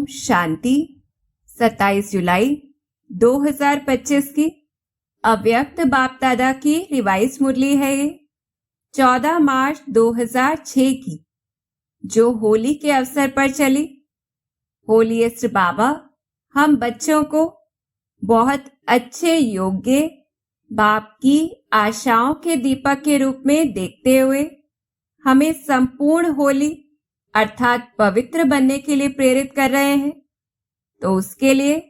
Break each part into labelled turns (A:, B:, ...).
A: शांति। 27 जुलाई 2025 की अव्यक्त बाप दादा की रिवाइज मुरली है ये 14 मार्च 2006 की, जो होली के अवसर पर चली। होलीएस्ट बाबा हम बच्चों को बहुत अच्छे योग्य बाप की आशाओं के दीपक के रूप में देखते हुए हमें संपूर्ण होली अर्थात पवित्र बनने के लिए प्रेरित कर रहे हैं। तो उसके लिए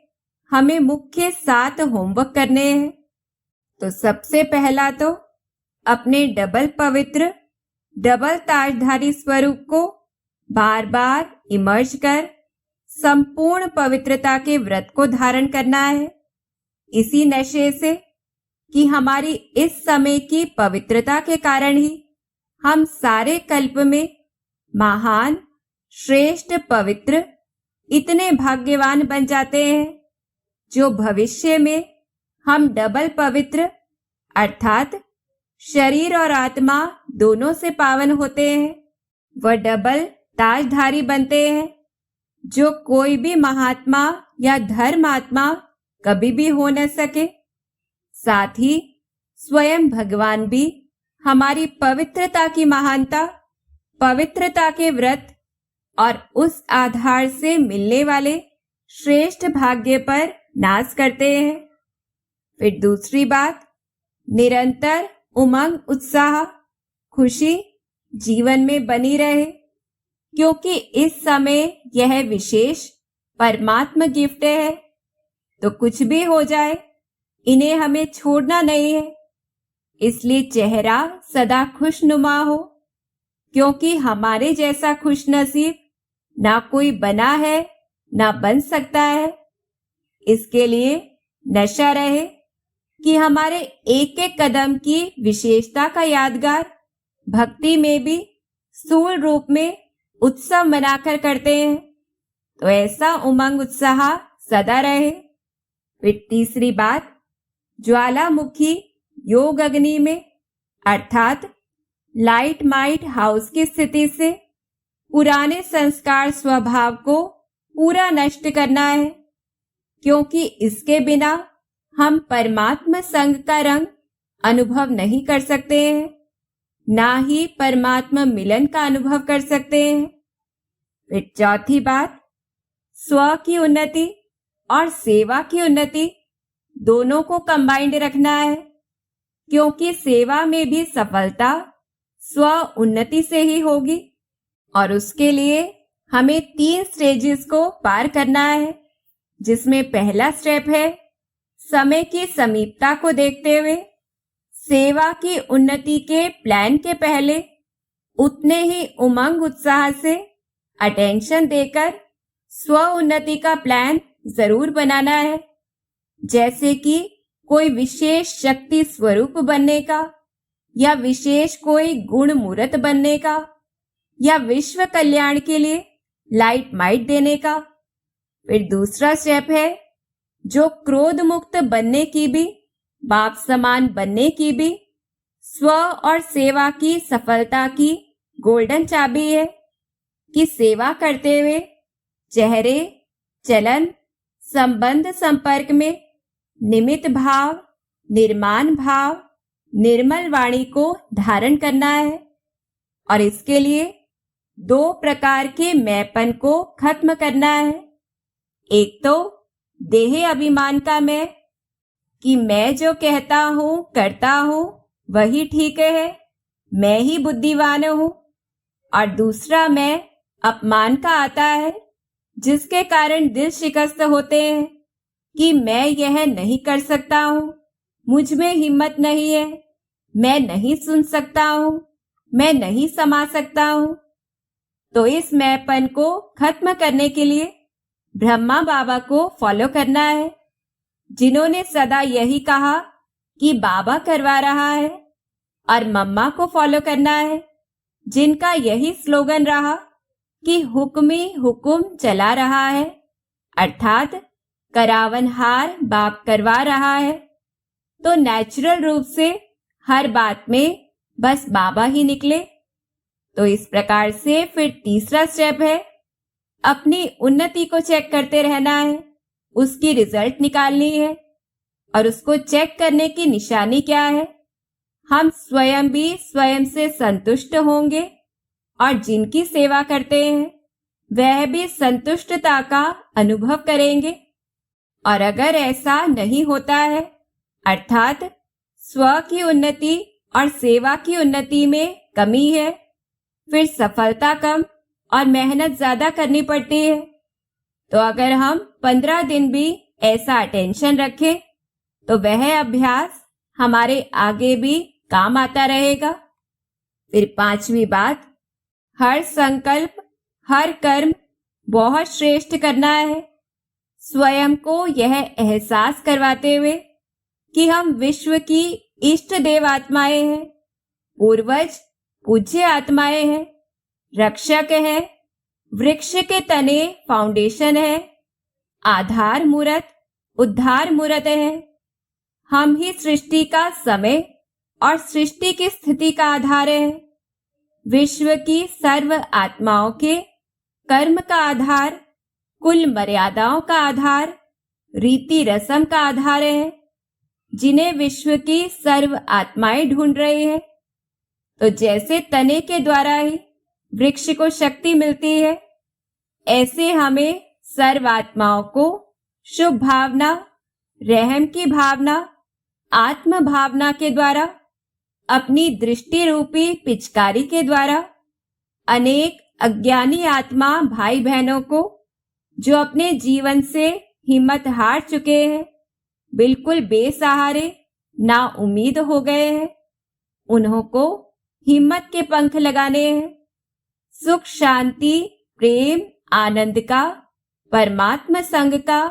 A: हमें मुख्य 7 होमवर्क करने हैं। तो सबसे पहला तो अपने डबल पवित्र डबल ताजधारी स्वरूप को बार बार इमर्ज कर संपूर्ण पवित्रता के व्रत को धारण करना है, इसी नशे से कि हमारी इस समय की पवित्रता के कारण ही हम सारे कल्प में महान श्रेष्ठ पवित्र इतने भाग्यवान बन जाते हैं, जो भविष्य में हम डबल पवित्र अर्थात शरीर और आत्मा दोनों से पावन होते हैं। वह डबल ताजधारी बनते हैं, जो कोई भी महात्मा या धर्मात्मा कभी भी हो न सके। साथ ही स्वयं भगवान भी हमारी पवित्रता की महानता, पवित्रता के व्रत और उस आधार से मिलने वाले श्रेष्ठ भाग्य पर नाश करते हैं। फिर दूसरी बात, निरंतर उमंग उत्साह खुशी जीवन में बनी रहे, क्योंकि इस समय यह विशेष परमात्मा गिफ्ट है। तो कुछ भी हो जाए इन्हें हमें छोड़ना नहीं है। इसलिए चेहरा सदा खुशनुमा हो, क्योंकि हमारे जैसा खुशनसीब ना कोई बना है ना बन सकता है। इसके लिए नशा रहे कि हमारे एक एक कदम की विशेषता का यादगार भक्ति में भी स्थूल रूप में उत्सव मनाकर करते हैं। तो ऐसा उमंग उत्साह सदा रहे। फिर तीसरी बात, ज्वालामुखी योग अग्नि में अर्थात लाइट माइट हाउस की स्थिति से पुराने संस्कार स्वभाव को पूरा नष्ट करना है, क्योंकि इसके बिना हम परमात्मा संग का रंग अनुभव नहीं कर सकते हैं, ना ही परमात्मा मिलन का अनुभव कर सकते हैं। फिर चौथी बात, स्व की उन्नति और सेवा की उन्नति दोनों को कंबाइंड रखना है, क्योंकि सेवा में भी सफलता स्व उन्नति से ही होगी। और उसके लिए हमें 3 स्टेजेस को पार करना है, जिसमें पहला स्टेप है समय की समीपता को देखते हुए सेवा की उन्नति के प्लान के पहले उतने ही उमंग उत्साह से अटेंशन देकर स्व उन्नति का प्लान जरूर बनाना है, जैसे कि कोई विशेष शक्ति स्वरूप बनने का, या विशेष कोई गुण मूर्त बनने का, या विश्व कल्याण के लिए लाइट माइट देने का। फिर दूसरा स्टेप है जो क्रोध मुक्त बनने की भी, बाप समान बनने की भी, स्व और सेवा की सफलता की गोल्डन चाबी है कि सेवा करते हुए चेहरे चलन संबंध संपर्क में निमित्त भाव, निर्माण भाव, निर्मल वाणी को धारण करना है। और इसके लिए 2 प्रकार के मैंपन को खत्म करना है। एक तो देह अभिमान का मैं, कि मैं जो कहता हूँ करता हूँ वही ठीक है, मैं ही बुद्धिमान हूँ। और दूसरा मैं अपमान का आता है, जिसके कारण दिल शिकस्त होते हैं कि मैं यह नहीं कर सकता हूँ, मुझ में हिम्मत नहीं है, मैं नहीं सुन सकता हूँ, मैं नहीं समा सकता हूँ। तो इस मैंपन को खत्म करने के लिए ब्रह्मा बाबा को फॉलो करना है, जिन्होंने सदा यही कहा कि बाबा करवा रहा है। और मम्मा को फॉलो करना है, जिनका यही स्लोगन रहा कि हुक्मी हुकुम चला रहा है, अर्थात करावनहार बाप करवा रहा है। तो नेचुरल रूप से हर बात में बस बाबा ही निकले। तो इस प्रकार से फिर तीसरा स्टेप है अपनी उन्नति को चेक करते रहना है, उसकी रिजल्ट निकालनी है। और उसको चेक करने की निशानी क्या है? हम स्वयं भी स्वयं से संतुष्ट होंगे और जिनकी सेवा करते हैं वह भी संतुष्टता का अनुभव करेंगे। और अगर ऐसा नहीं होता है, अर्थात स्व की उन्नति और सेवा की उन्नति में कमी है, फिर सफलता कम और मेहनत ज्यादा करनी पड़ती है। तो अगर हम 15 दिन भी ऐसा अटेंशन रखें तो वह अभ्यास हमारे आगे भी काम आता रहेगा। फिर 5वीं बात, हर संकल्प, हर कर्म बहुत श्रेष्ठ करना है। स्वयं को यह एहसास करवाते हुए कि हम विश्व की इष्ट देव आत्माएं हैं, पूर्वज पूज्य आत्माएं हैं, रक्षक है, वृक्ष के तने फाउंडेशन है, आधार मूर्त, उद्धार मूर्त है। हम ही सृष्टि का समय और सृष्टि की स्थिति का आधार है। विश्व की सर्व आत्माओं के कर्म का आधार, कुल मर्यादाओं का आधार, रीति रस्म का आधार है, जिन्हें विश्व की सर्व आत्माएं ढूंढ रही हैं। तो जैसे तने के द्वारा ही वृक्ष को शक्ति मिलती है, ऐसे हमें सर्व आत्माओं को शुभ भावना, रहम की भावना, आत्म भावना के द्वारा, अपनी दृष्टि रूपी पिचकारी के द्वारा अनेक अज्ञानी आत्मा भाई बहनों को, जो अपने जीवन से हिम्मत हार चुके हैं, बिल्कुल बेसहारे, ना उम्मीद हो गए हैं, उन्हों को हिम्मत के पंख लगाने हैं। सुख, शांति, प्रेम, आनंद का, परमात्मा संग का,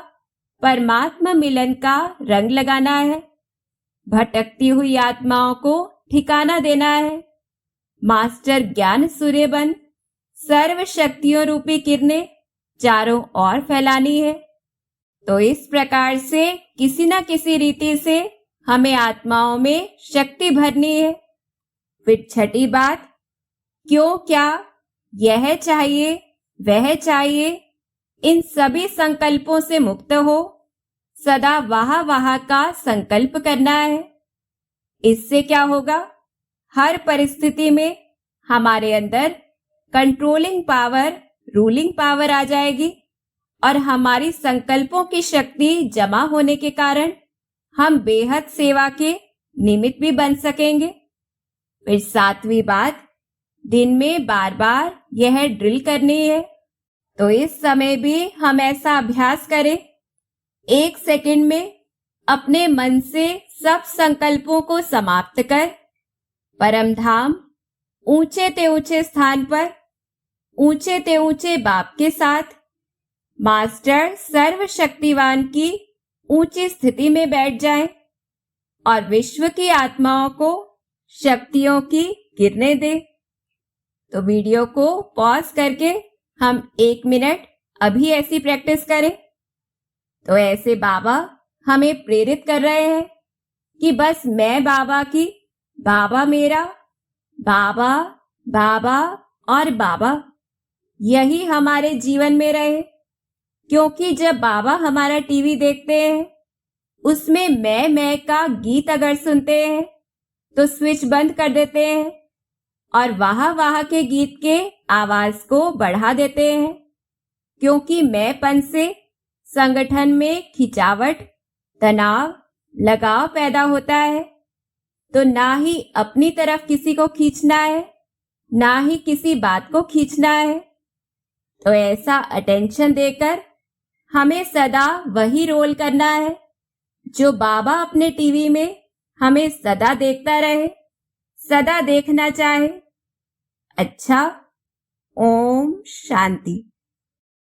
A: परमात्मा मिलन का रंग लगाना है। भटकती हुई आत्माओं को ठिकाना देना है। मास्टर ज्ञान सूर्य बन सर्व शक्तियों रूपी किरणें चारों ओर फैलानी है। तो इस प्रकार से किसी न किसी रीति से हमें आत्माओं में शक्ति भरनी है। फिर 6ठी बात, क्यों, क्या, यह चाहिए, वह चाहिए, इन सभी संकल्पों से मुक्त हो सदा वाह वाह का संकल्प करना है। इससे क्या होगा? हर परिस्थिति में हमारे अंदर कंट्रोलिंग पावर, रूलिंग पावर आ जाएगी और हमारी संकल्पों की शक्ति जमा होने के कारण हम बेहद सेवा के निमित्त भी बन सकेंगे। फिर 7वीं बात, दिन में बार बार यह ड्रिल करनी है। तो इस समय भी हम ऐसा अभ्यास करें, 1 सेकंड में अपने मन से सब संकल्पों को समाप्त कर परम धाम, ऊंचे ते ऊंचे स्थान पर, ऊंचे ते ऊंचे बाप के साथ, मास्टर सर्वशक्तिवान की ऊंची स्थिति में बैठ जाएं और विश्व की आत्माओं को शक्तियों की किरणें दे। तो वीडियो को पॉज करके हम 1 मिनट अभी ऐसी प्रैक्टिस करें। तो ऐसे बाबा हमें प्रेरित कर रहे हैं कि बस मैं बाबा की, बाबा मेरा, बाबा, बाबा और बाबा, यही हमारे जीवन में रहे। क्योंकि जब बाबा हमारा टीवी देखते हैं, उसमें मैं का गीत अगर सुनते हैं तो स्विच बंद कर देते हैं और वाह वाह के गीत के आवाज को बढ़ा देते हैं। क्योंकि मैंपन से संगठन में खिंचावट, तनाव, लगाव पैदा होता है। तो ना ही अपनी तरफ किसी को खींचना है, ना ही किसी बात को खींचना है। तो ऐसा अटेंशन देकर हमें सदा वही रोल करना है जो बाबा अपने टीवी में हमें सदा देखता रहे, सदा देखना चाहे। अच्छा, ओम शांति।